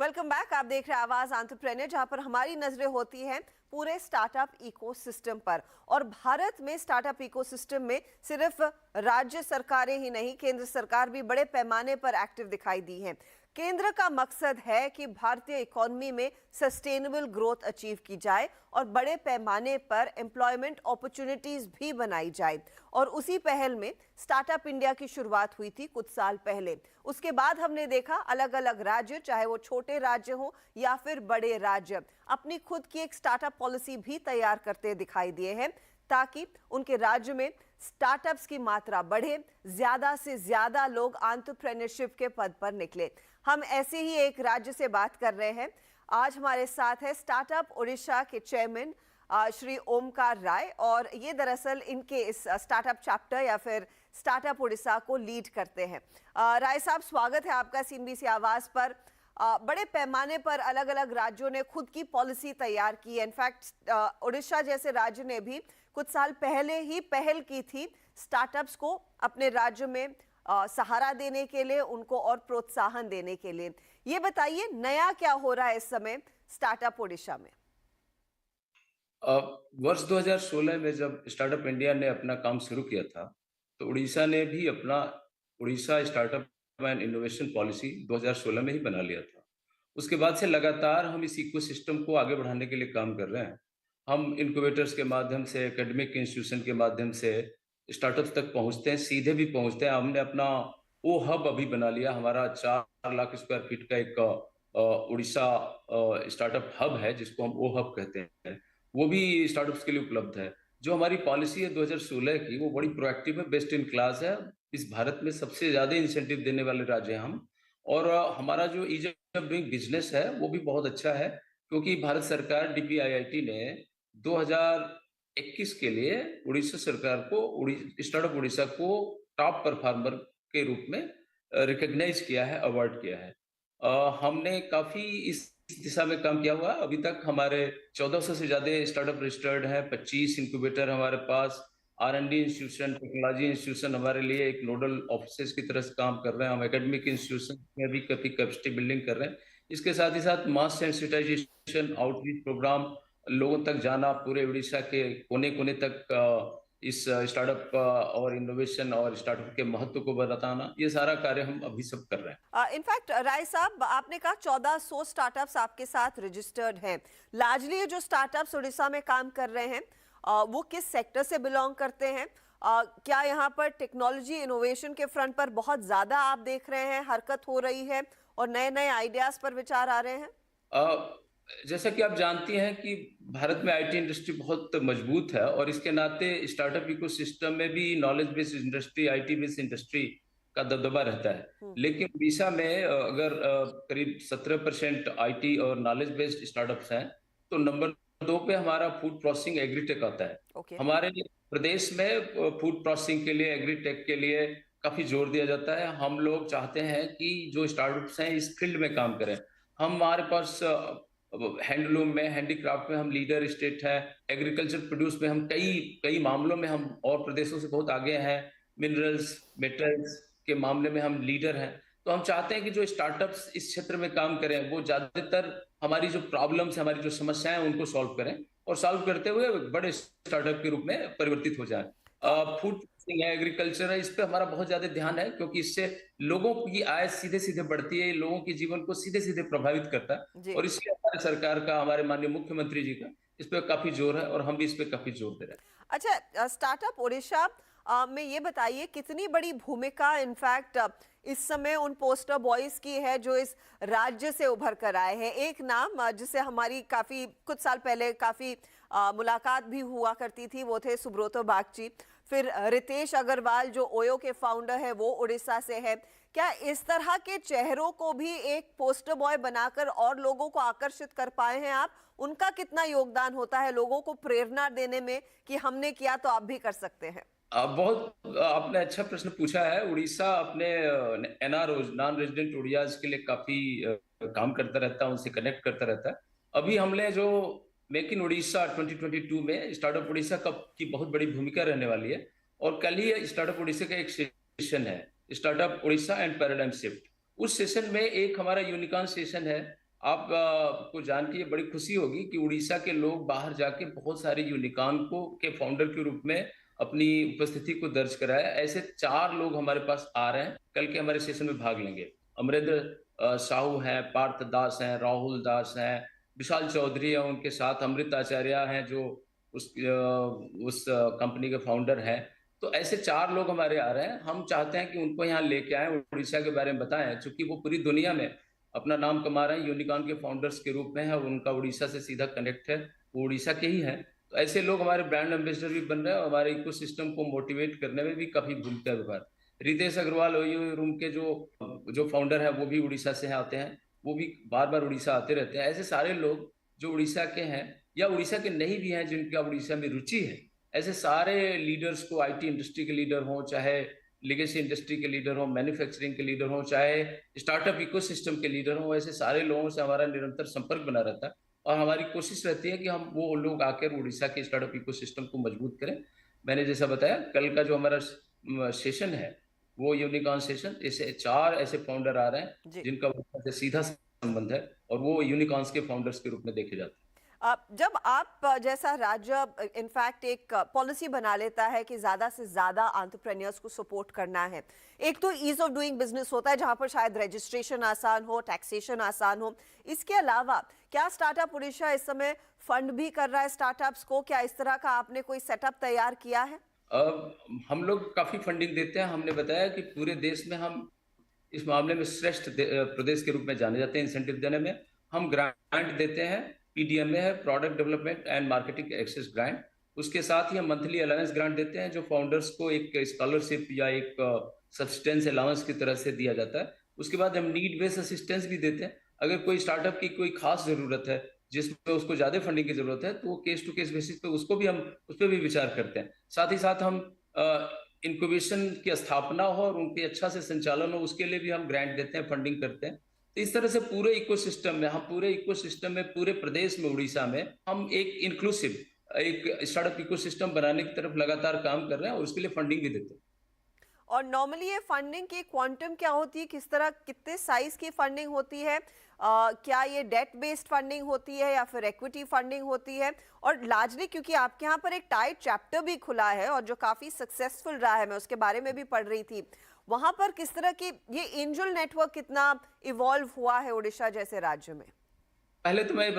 Welcome back. आप देख रहे हैं आवाज एंटरप्रेन्योर, जहां पर हमारी नजरें होती हैं पूरे स्टार्टअप इकोसिस्टम पर। और भारत में स्टार्टअप इकोसिस्टम में सिर्फ राज्य सरकारें ही नहीं, केंद्र सरकार भी बड़े पैमाने पर एक्टिव दिखाई दी है। केंद्र का मकसद है कि भारतीय इकोनॉमी में सस्टेनेबल ग्रोथ अचीव की जाए और बड़े पैमाने पर एम्प्लॉयमेंट अपॉर्चुनिटीज भी बनाई जाए। और उसी पहल में स्टार्टअप इंडिया की शुरुआत हुई थी कुछ साल पहले। उसके बाद हमने देखा अलग अलग राज्य, चाहे वो छोटे राज्य हो या फिर बड़े राज्य, अपनी खुद की एक स्टार्टअप पॉलिसी भी तैयार करते दिखाई दिए हैं ताकि उनके राज्य में स्टार्टअप्स की मात्रा बढ़े, ज्यादा से ज्यादा लोग एंटरप्रेन्योरशिप के पद पर निकले। हम ऐसे ही एक राज्य से बात कर रहे हैं। आज हमारे साथ है स्टार्टअप उड़ीसा के चेयरमैन श्री ओमकार राय, और ये दरअसल इनके इस स्टार्टअप चैप्टर या फिर स्टार्टअप उड़ीसा को लीड करते हैं। राय साहब, स्वागत है आपका सीएनबीसी आवाज पर। बड़े पैमाने पर अलग अलग राज्यों ने खुद की पॉलिसी तैयार की है। इनफैक्ट उड़ीसा जैसे राज्य ने भी कुछ साल पहले ही पहल की थी स्टार्टअप्स को अपने राज्य में सहारा देने के लिए, उनको और प्रोत्साहन देने के लिए। ये बताइए, नया क्या हो रहा है इस समय स्टार्टअप उड़ीसा में? वर्ष 2016 में जब स्टार्टअप इंडिया ने अपना काम शुरू किया था, तो उड़ीसा ने भी अपना Orissa startup and innovation policy 2016 में ही बना लिया था। उसके बाद से लगातार हम इस इकोसिस्टम को आगे बढ़ाने के लिए काम कर रहे हैं। हम इनक्यूबेटर्स के माध्यम से, एकेडमिक इंस्टीट्यूशन के माध्यम से स्टार्टअप्स तक पहुंचते हैं, सीधे भी पहुंचते हैं। हमने अपना वो हब अभी बना लिया, हमारा 4 लाख स्क्वायर फीट का एक उड़ीसा स्टार्टअप हब है, जिसको हम ओ हब कहते हैं। वो भी स्टार्टअप्स के लिए उपलब्ध है। जो हमारी पॉलिसी है 2016 की, वो बड़ी प्रोएक्टिव है, बेस्ट इन क्लास है। इस भारत में सबसे ज़्यादा इंसेंटिव देने वाले राज्य हैं हम। और हमारा जो ईज़ ऑफ डूइंग बिज़नेस है, वो भी बहुत अच्छा है, क्योंकि भारत सरकार डीपीआईआईटी ने 2021 के लिए उड़ीसा सरकार को स्टार्टअप उड़ीसा को टॉप परफॉर्मर के रूप में रिकॉग्नाइज़ किया है, अवार्ड किया है। हमने काफ़ी इस दिशा में काम किया हुआ है। अभी तक हमारे 1400 से ज़्यादा स्टार्टअप रजिस्टर्ड हैं, 25 इंक्यूबेटर हमारे पास, आर&डी इंस्टीट्यूशन, टेक्नोलॉजी इंस्टीट्यूशन हमारे लिए एक नोडल ऑफिसेज की तरह से काम कर रहे हैं। हम एकेडमिक इंस्टीट्यूशन में भी काफ़ी कैपेसिटी बिल्डिंग कर रहे हैं। इसके साथ ही साथ मास सेंसिटाइजेशन, आउटरीच प्रोग्राम, लोगों तक जाना, पूरे उड़ीसा के कोने-कोने तक इस स्टार्टअप और इनोवेशन और स्टार्टअप के महत्व को बताना, ये सारा कार्य हम अभी सब कर रहे हैं। इनफैक्ट राय साहब, आपने कहा 1400 स्टार्टअप्स आपके साथ रजिस्टर्ड हैं। लार्जली ये जो स्टार्टअप्स उड़ीसा में काम कर रहे हैं, वो किस सेक्टर से बिलोंग करते हैं? क्या यहाँ पर टेक्नोलॉजी इनोवेशन के फ्रंट पर बहुत ज्यादा आप देख रहे हैं हरकत हो रही है और नए नए आइडियाज पर विचार आ रहे हैं? जैसा कि आप जानती हैं कि भारत में आईटी इंडस्ट्री बहुत मजबूत है, और इसके नाते स्टार्टअप इकोसिस्टम में भी knowledge based industry, IT based industry का दबदबा रहता है। लेकिन उड़ीसा में अगर करीब 17% आईटी और नॉलेज बेस्ड स्टार्टअप्स हैं, तो नंबर 2 पे हमारा फूड प्रोसेसिंग एग्रीटेक आता है। ओके। हमारे प्रदेश में फूड प्रोसेसिंग के लिए, एग्रीटेक के लिए काफी जोर दिया जाता है। हम लोग चाहते हैं कि जो स्टार्टअप्स हैं इस फील्ड में काम करें। हमारे पास हैंडलूम में, हैंडीक्राफ्ट में हम लीडर स्टेट है। एग्रीकल्चर प्रोड्यूस में हम कई कई मामलों में हम और प्रदेशों से बहुत आगे हैं। मिनरल्स, मेटल्स के मामले में हम लीडर हैं। तो हम चाहते हैं कि जो स्टार्टअप्स इस क्षेत्र में काम करें, वो ज्यादातर हमारी जो प्रॉब्लम्स, हमारी जो समस्याएं हैं, उनको सॉल्व करें, और सॉल्व करते हुए बड़े स्टार्टअप के रूप में परिवर्तित हो जाए। फूड प्रोसेसिंग है, एग्रीकल्चर है, इस पे हमारा बहुत ज्यादा ध्यान है, क्योंकि इससे लोगों की आय सीधे सीधे बढ़ती है, लोगों के जीवन को सीधे सीधे प्रभावित करता है। जी। और इसलिए हमारे सरकार का, हमारे माननीय मुख्यमंत्री जी का इस पे काफी जोर है, और हम भी इस पे काफी जोर दे रहे हैं। अच्छा, स्टार्टअप उड़ीसा में ये बताइए कितनी बड़ी भूमिका इनफैक्ट इस समय उन पोस्टर बॉयज की है जो इस राज्य से उभर कर आए हैं। एक नाम जिससे हमारी काफी कुछ साल पहले काफी मुलाकात भी हुआ करती थी, वो थे सुब्रतो बागची। फिर रितेश अग्रवाल जो ओयो के फाउंडर है, वो उड़ीसा से है। क्या इस तरह के चेहरों को भी एक पोस्टर बॉय बनाकर और लोगों को आकर्षित कर पाए हैं आप? उनका कितना योगदान होता है लोगों को प्रेरणा देने में कि हमने किया तो आप भी कर सकते हैं? बहुत आपने अच्छा प्रश्न पूछा है। उड़ीसा अपने एनआर, नॉन रेजिडेंट उड़ियाज के लिए काफी काम करता रहता है, उनसे कनेक्ट करता रहता है। अभी हमने जो मेक इन उड़ीसा 2022 में स्टार्टअप उड़ीसा की बहुत बड़ी भूमिका रहने वाली है। और कल ही स्टार्टअप उड़ीसा का एक सेशन है, startup Orissa and paradigm shift. उस सेशन में एक हमारा यूनिकॉर्न सेशन है, आप को जान के ये बड़ी खुशी होगी कि उड़ीसा के लोग बाहर जाके बहुत सारे यूनिकॉर्न को के फाउंडर के रूप में अपनी उपस्थिति को दर्ज कराया। ऐसे 4 लोग हमारे पास आ रहे हैं, कल के हमारे सेशन में भाग लेंगे। अमरेंद्र साहू हैं, पार्थ दास हैं, राहुल दास हैं, विशाल चौधरी हैं, उनके साथ अमृत आचार्य हैं जो उस कंपनी के फाउंडर हैं। तो ऐसे 4 लोग हमारे आ रहे हैं। हम चाहते हैं कि उनको यहाँ लेके आएँ, उड़ीसा के बारे में बताएँ, चूँकि वो पूरी दुनिया में अपना नाम कमा रहे हैं, यूनिकॉर्न के फाउंडर्स के रूप में है और उनका उड़ीसा से सीधा कनेक्ट है, वो उड़ीसा के ही हैं। तो ऐसे लोग हमारे ब्रांड एम्बेसडर भी बन रहे हैं और हमारे इकोसिस्टम को मोटिवेट करने में भी काफ़ी भूमिका निभा रहे हैं। रितेश अग्रवाल ओयो रूम के जो फाउंडर हैं, वो भी उड़ीसा से आते हैं, वो भी बार-बार उड़ीसा आते रहते हैं। ऐसे सारे लोग जो उड़ीसा के हैं या उड़ीसा के नहीं भी हैं, जिनका उड़ीसा में रुचि है, ऐसे सारे लीडर्स को, आईटी इंडस्ट्री के लीडर हों, चाहे लेगेसी इंडस्ट्री के लीडर हों, मैन्युफैक्चरिंग के लीडर हों, चाहे स्टार्टअप इकोसिस्टम के लीडर हों, ऐसे सारे लोगों से हमारा निरंतर संपर्क बना रहता है और हमारी कोशिश रहती है कि हम वो लोग आकर उड़ीसा के स्टार्टअप इकोसिस्टम को मजबूत करें। मैंने जैसा बताया, कल का जो हमारा सेशन है, वो यूनिकॉर्न सेशन, ऐसे 4 ऐसे फाउंडर आ रहे हैं, जी। जिनका उड़ीसा से सीधा संबंध है और वो यूनिकॉर्न्स के फाउंडर्स के रूप में देखे जाते हैं। जब आप जैसा राज्य इनफैक्ट एक पॉलिसी बना लेता है कि ज्यादा से ज्यादा एंटरप्रेन्योर्स को सपोर्ट करना है, एक तो ईज ऑफ डूइंग बिजनेस होता है जहां पर शायद रजिस्ट्रेशन आसान हो, टैक्सेशन आसान हो। इसके अलावा क्या स्टार्टअप उड़ीसा इस समय फंड भी कर रहा है स्टार्टअप्स को? क्या इस तरह का आपने कोई सेटअप तैयार किया है? हम लोग काफ़ी फंडिंग देते हैं। हमने बताया कि पूरे देश में हम इस मामले में श्रेष्ठ प्रदेश के रूप में जाने जाते हैं इंसेंटिव देने में। हम ग्रांट देते हैं, पीडीएमए है, product development and marketing access grant. उसके साथ ही हम मंथली अलाउंस ग्रांट देते हैं, जो फाउंडर्स को एक स्कॉलरशिप या एक सब्सिस्टेंस अलाउंस की तरह से दिया जाता है। उसके बाद हम नीड बेस्ड असिस्टेंस भी देते हैं। अगर कोई स्टार्टअप की कोई खास ज़रूरत है, जिसमें उसको ज़्यादा फंडिंग की ज़रूरत है, तो वो केस टू केस बेसिस पे उसको भी हम उस पे भी विचार करते हैं। साथ ही साथ हम इंक्यूबेशन की स्थापना हो और उनके अच्छा से संचालन हो, उसके लिए भी हम ग्रांट देते हैं, फंडिंग करते हैं। तो इस तरह से पूरे इकोसिस्टम में पूरे प्रदेश में, उड़ीसा में हम एक इंक्लूसिव एक स्टार्टअप इकोसिस्टम बनाने की तरफ लगातार काम कर रहे हैं और उसके लिए फंडिंग भी देते हैं। और नॉर्मली ये फंडिंग की क्वांटम क्या होती है? किस तरह, कितने साइज की फंडिंग होती है? क्या ये डेट बेस्ड फंडिंग होती है या फिर इक्विटी फंडिंग होती है? और लार्जली क्योंकि आपके यहाँ पर एक टाइट चैप्टर भी खुला है और जो काफी सक्सेसफुल रहा है, मैं उसके बारे में भी पढ़ रही थी, वहां पर किस तरह की ये एंजल नेटवर्क कितना इवॉल्व हुआ है उड़ीसा जैसे राज्य में? पहले तो मैं